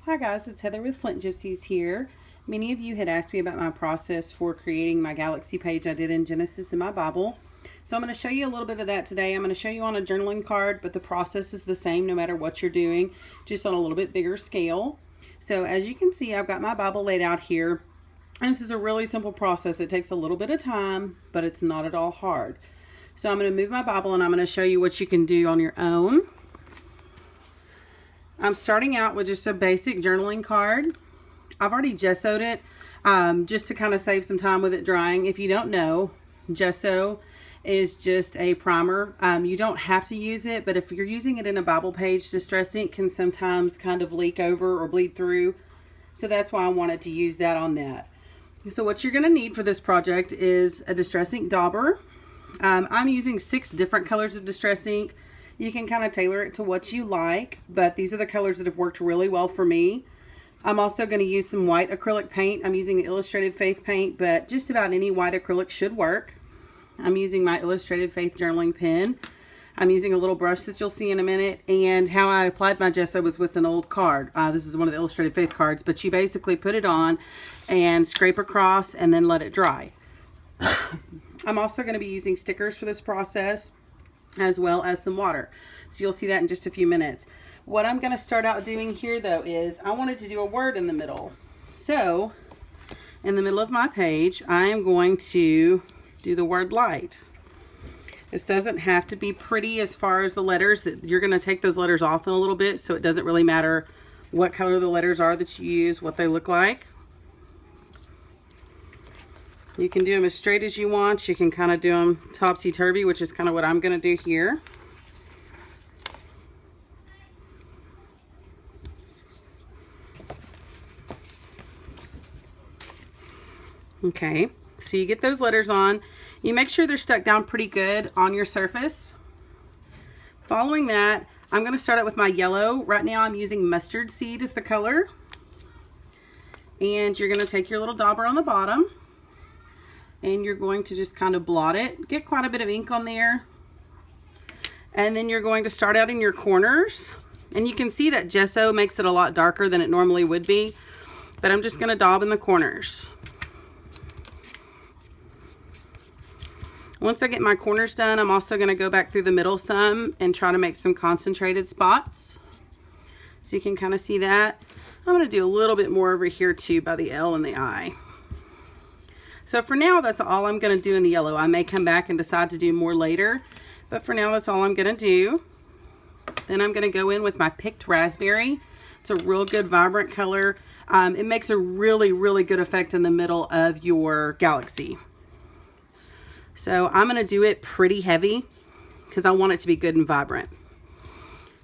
Hi guys, it's Heather with Flint Gypsies here. Many of you had asked me about my process for creating my Galaxy page I did in Genesis in my Bible. So I'm going to show you a little bit of that today. I'm going to show you on a journaling card, but the process is the same no matter what you're doing, just on a little bit bigger scale. So as you can see, I've got my Bible laid out here. And this is a really simple process. It takes a little bit of time, but it's not at all hard. So I'm going to move my Bible and I'm going to show you what you can do on your own. I'm starting out with just a basic journaling card. I've already gessoed it just to kind of save some time with it drying. If you don't know, gesso is just a primer. You don't have to use it, but if you're using it in a Bible page, distress ink can sometimes kind of leak over or bleed through. So that's why I wanted to use that on that. So what you're going to need for this project is a distress ink dauber. I'm using 6 different colors of distress ink. You can kind of tailor it to what you like, but these are the colors that have worked really well for me. I'm also going to use some white acrylic paint. I'm using Illustrated Faith paint, but just about any white acrylic should work. I'm using my Illustrated Faith journaling pen. I'm using a little brush that you'll see in a minute, and how I applied my gesso was with an old card. This is one of the Illustrated Faith cards, but you basically put it on and scrape across and then let it dry. I'm also going to be using stickers for this process, as well as some water. So you'll see that in just a few minutes. What I'm going to start out doing here though is I wanted to do a word in the middle. So in the middle of my page, I am going to do the word light. This doesn't have to be pretty as far as the letters. You're going to take those letters off in a little bit, so it doesn't really matter what color the letters are that you use, what they look like. You can do them as straight as you want. You can kind of do them topsy-turvy, which is kind of what I'm going to do here. Okay, so you get those letters on. You make sure they're stuck down pretty good on your surface. Following that, I'm going to start out with my yellow. Right now I'm using mustard seed as the color. And you're going to take your little dauber on the bottom, and you're going to just kind of blot it. Get quite a bit of ink on there. And then you're going to start out in your corners. And you can see that gesso makes it a lot darker than it normally would be. But I'm just going to daub in the corners. Once I get my corners done, I'm also going to go back through the middle some and try to make some concentrated spots. So you can kind of see that. I'm going to do a little bit more over here too by the L and the I. So for now, that's all I'm going to do in the yellow. I may come back and decide to do more later, but for now, that's all I'm going to do. Then I'm going to go in with my picked raspberry. It's a real good vibrant color. It makes a really, really good effect in the middle of your galaxy. So I'm going to do it pretty heavy because I want it to be good and vibrant.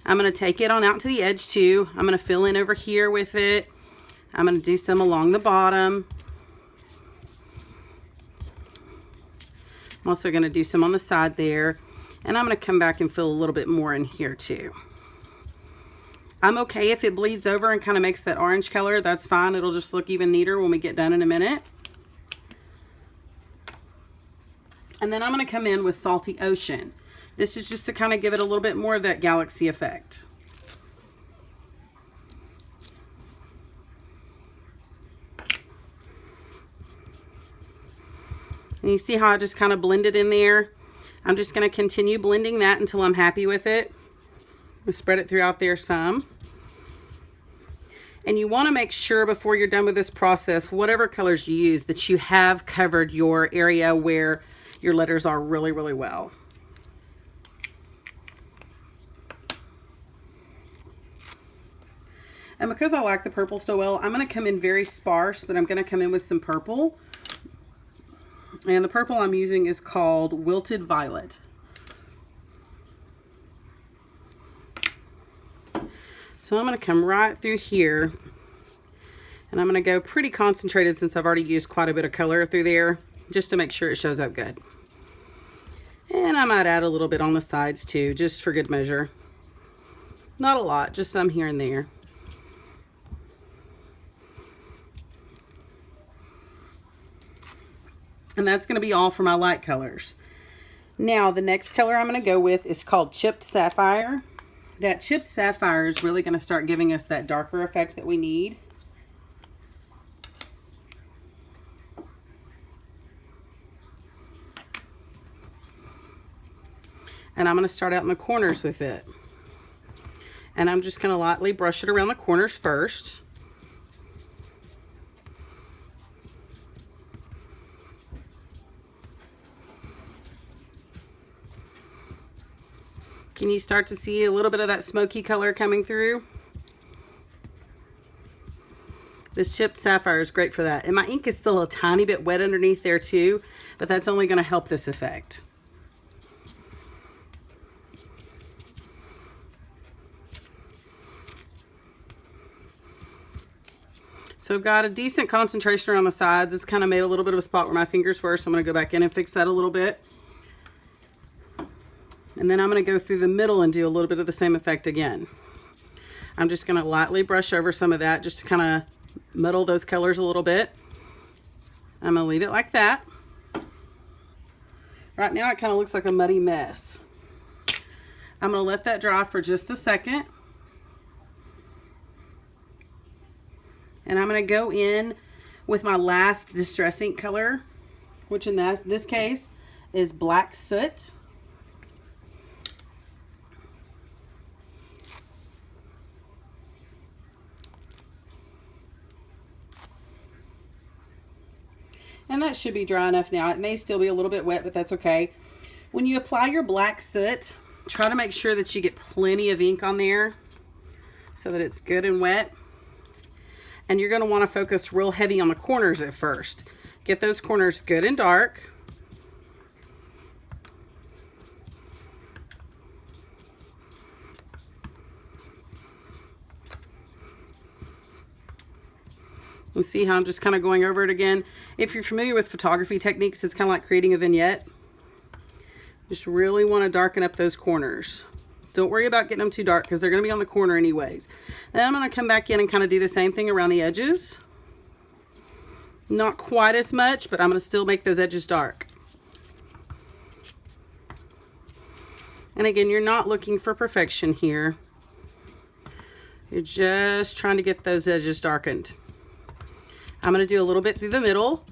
I'm going to take it on out to the edge too. I'm going to fill in over here with it. I'm going to do some along the bottom. I'm also going to do some on the side there, and I'm going to come back and fill a little bit more in here too. I'm okay if it bleeds over and kind of makes that orange color. That's fine. It'll just look even neater when we get done in a minute. And then I'm going to come in with Salty Ocean. This is just to kind of give it a little bit more of that galaxy effect. And you see how I just kind of blended in there? I'm just going to continue blending that until I'm happy with it. We'll spread it throughout there some. And you want to make sure before you're done with this process, whatever colors you use, that you have covered your area where your letters are really, really well. And because I like the purple so well, I'm going to come in very sparse, but I'm going to come in with some purple. And the purple I'm using is called Wilted Violet. So I'm going to come right through here. And I'm going to go pretty concentrated since I've already used quite a bit of color through there, just to make sure it shows up good. And I might add a little bit on the sides too, just for good measure. Not a lot, just some here and there. And that's going to be all for my light colors. Now, the next color I'm going to go with is called Chipped Sapphire. that chipped sapphire is really going to start giving us that darker effect that we need. And I'm going to start out in the corners with it. And I'm just going to lightly brush it around the corners first. Can you start to see a little bit of that smoky color coming through? This chipped sapphire is great for that. And my ink is still a tiny bit wet underneath there too, but that's only going to help this effect. So I've got a decent concentration around the sides. It's kind of made a little bit of a spot where my fingers were, so I'm going to go back in and fix that a little bit. And then I'm going to go through the middle and do a little bit of the same effect again. I'm just going to lightly brush over some of that just to kind of muddle those colors a little bit. I'm going to leave it like that. Right now it kind of looks like a muddy mess. I'm going to let that dry for just a second. And I'm going to go in with my last Distress ink color, which in this case is Black Soot. And that should be dry enough now. It may still be a little bit wet, but that's okay. When you apply your Black Soot, try to make sure that you get plenty of ink on there so that it's good and wet. And you're going to want to focus real heavy on the corners at first. Get those corners good and dark. And see how I'm just kind of going over it again. If you're familiar with photography techniques, it's kind of like creating a vignette. Just really want to darken up those corners. Don't worry about getting them too dark because they're going to be on the corner anyways. Then I'm going to come back in and kind of do the same thing around the edges. Not quite as much, but I'm going to still make those edges dark. And again, you're not looking for perfection here. You're just trying to get those edges darkened. I'm going to do a little bit through the middle.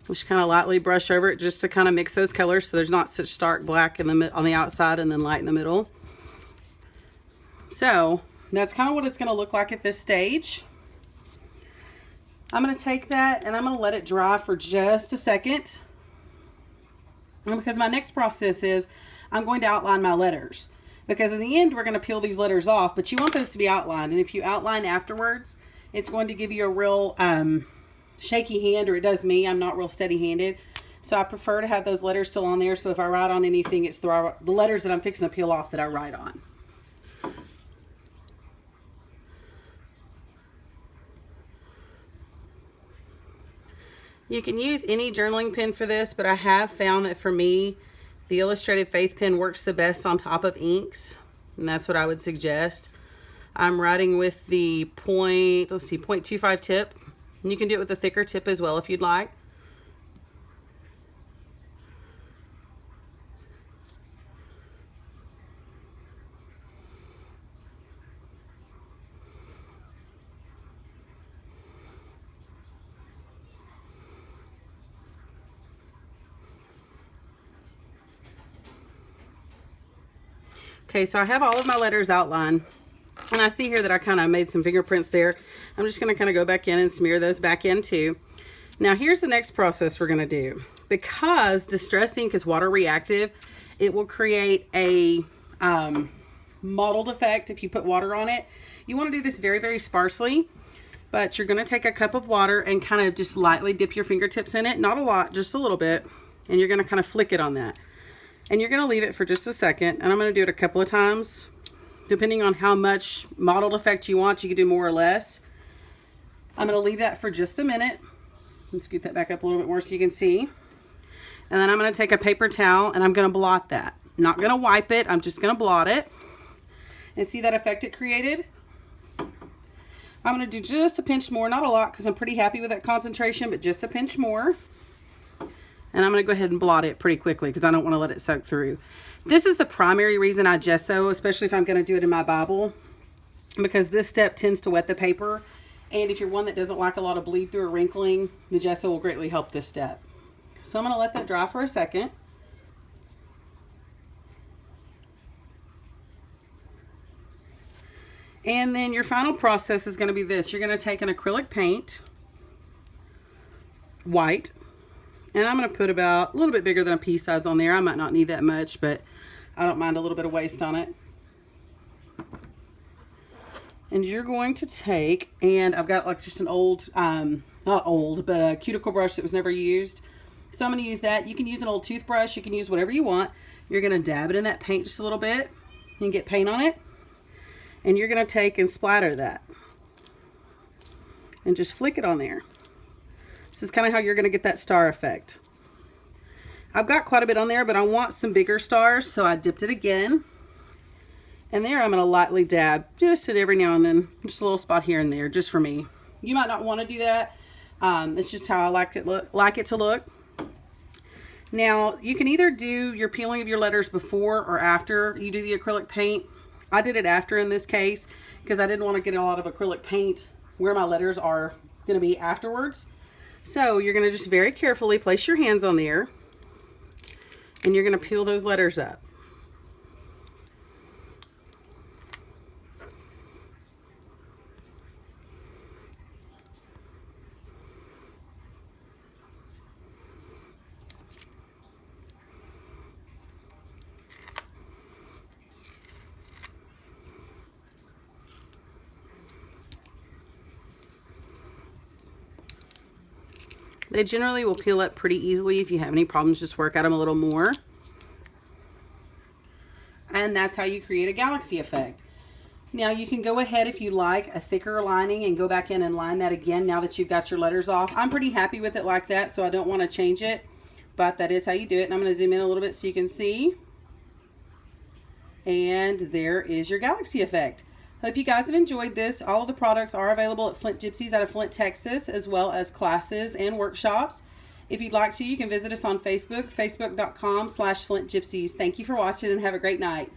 Just kind of lightly brush over it just to kind of mix those colors so there's not such stark black on the outside and then light in the middle. So that's kind of what it's going to look like at this stage. I'm going to take that and I'm going to let it dry for just a second. And because my next process is I'm going to outline my letters. Because in the end, we're going to peel these letters off, but you want those to be outlined. And if you outline afterwards, it's going to give you a real shaky hand, or it does me. I'm not real steady-handed. So I prefer to have those letters still on there. So if I write on anything, it's the letters that I'm fixing to peel off that I write on. You can use any journaling pen for this, but I have found that for me, the Illustrated Faith pen works the best on top of inks, and that's what I would suggest. I'm writing with the 0.25 tip, and you can do it with a thicker tip as well if you'd like. Okay, so I have all of my letters outlined, and I see here that I kind of made some fingerprints there. I'm just going to kind of go back in and smear those back in too. Now here's the next process we're going to do. Because Distress ink is water reactive, it will create a mottled effect if you put water on it. You want to do this very, very sparsely, but you're going to take a cup of water and kind of just lightly dip your fingertips in it. Not a lot, just a little bit, and you're going to kind of flick it on that. And you're going to leave it for just a second, and I'm going to do it a couple of times. Depending on how much mottled effect you want, you can do more or less. I'm going to leave that for just a minute. Let's scoot that back up a little bit more so you can see. And then I'm going to take a paper towel and I'm going to blot that. I'm not going to wipe it, I'm just going to blot it. And see that effect it created? I'm going to do just a pinch more, not a lot because I'm pretty happy with that concentration, but just a pinch more. And I'm going to go ahead and blot it pretty quickly because I don't want to let it soak through. This is the primary reason I gesso, especially if I'm going to do it in my Bible, because this step tends to wet the paper. And if you're one that doesn't like a lot of bleed through or wrinkling, the gesso will greatly help this step. So I'm going to let that dry for a second. And then your final process is going to be this. You're going to take an acrylic paint, white, and I'm going to put about a little bit bigger than a pea size on there. I might not need that much, but I don't mind a little bit of waste on it. And you're going to take, and I've got like just an old, not old, but a cuticle brush that was never used. So I'm going to use that. You can use an old toothbrush. You can use whatever you want. You're going to dab it in that paint just a little bit and get paint on it. And you're going to take and splatter that and just flick it on there. This is kind of how you're going to get that star effect. I've got quite a bit on there, but I want some bigger stars, so I dipped it again. And there I'm going to lightly dab just at every now and then, just a little spot here and there, just for me. You might not want to do that. It's just how I like it to look. Now, you can either do your peeling of your letters before or after you do the acrylic paint. I did it after in this case because I didn't want to get a lot of acrylic paint where my letters are going to be afterwards. So you're going to just very carefully place your hands on there and you're going to peel those letters up. They generally will peel up pretty easily. If you have any problems, just work at them a little more. And that's how you create a galaxy effect. Now you can go ahead if you like a thicker lining and go back in and line that again now that you've got your letters off. I'm pretty happy with it like that, so I don't want to change it. But that is how you do it. And I'm going to zoom in a little bit so you can see. And there is your galaxy effect. Hope you guys have enjoyed this. All of the products are available at Flint Gypsies out of Flint, Texas, as well as classes and workshops. If you'd like to, you can visit us on Facebook, facebook.com/Flint Gypsies. Thank you for watching and have a great night.